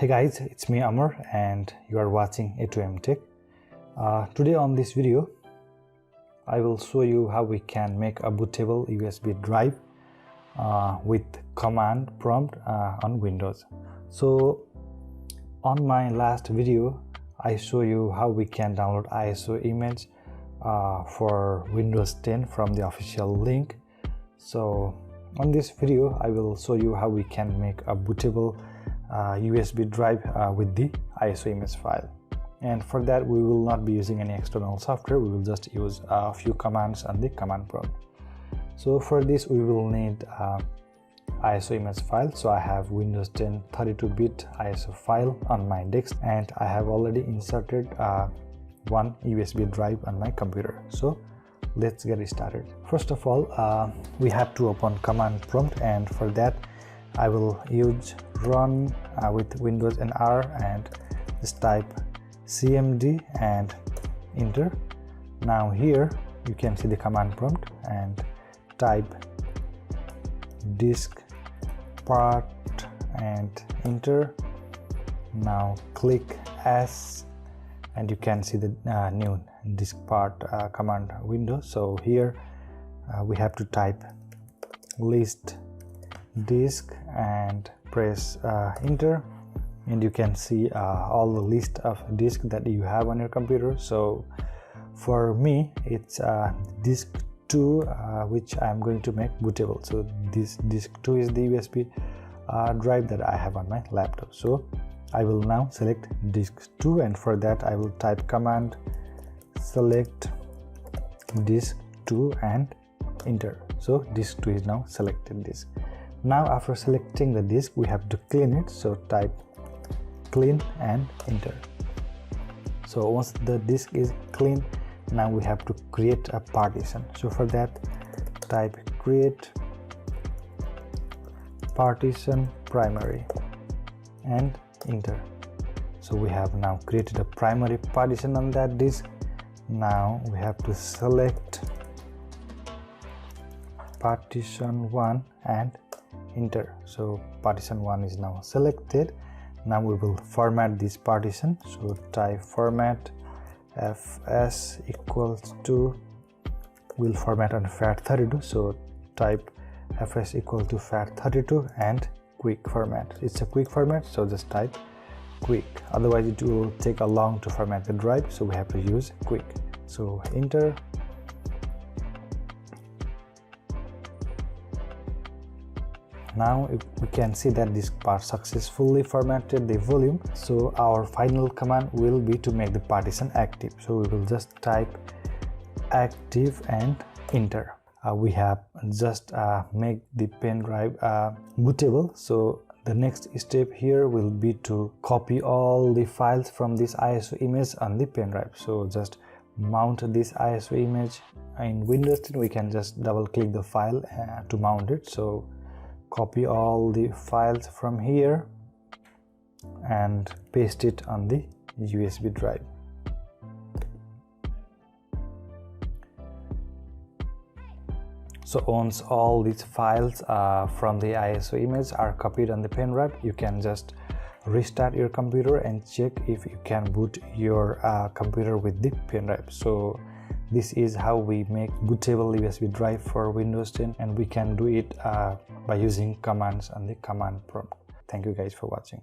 Hey guys, it's me Amar and you are watching A2M Tech. Today on this video, I will show you how we can make a bootable USB drive with command prompt on Windows. So on my last video, I show you how we can download ISO image for Windows 10 from the official link. So on this video, I will show you how we can make a bootable USB drive with the ISO image file. And for that, we will not be using any external software. We will just use a few commands on the command prompt. So for this, we will need ISO image file. So I have Windows 10 32-bit ISO file on my disk, and I have already inserted one USB drive on my computer. So let's get started. First of all, we have to open command prompt, and for that I will use run with Windows and R, and just type CMD and enter. Now here you can see the command prompt and type disk part and enter. Now click S and you can see the new disk part command window. So here we have to type list disk and press enter, and you can see all the list of disk that you have on your computer. So for me it's disk 2 which I'm going to make bootable. So this disk 2 is the USB drive that I have on my laptop. So I will now select disk 2, and for that I will type command select disk 2 and enter. So disk 2 is now selected disk. Now after selecting the disk, we have to clean it. So type clean and enter. So once the disk is clean, now we have to create a partition. So for that, type create partition primary and enter. So we have now created a primary partition on that disk. Now we have to select partition 1 and enter. So partition 1 is now selected. Now we will format this partition. So type format fs equals to, we'll format on FAT32. So type fs equal to FAT32 and quick format. It's a quick format, so just type quick, otherwise it will take a long to format the drive, so we have to use quick. So enter. Now we can see that this part successfully formatted the volume. So our final command will be to make the partition active. So we will just type active and enter. We have just make the pen drive bootable. So the next step here will be to copy all the files from this ISO image on the pen drive. So just mount this ISO image in Windows 10. We can just double click the file to mount it. So copy all the files from here and paste it on the USB drive. So once all these files from the ISO image are copied on the pen drive, you can just restart your computer and check if you can boot your computer with the pen drive. So this is how we make bootable USB drive for Windows 10, and we can do it by using commands on the command prompt. Thank you guys for watching.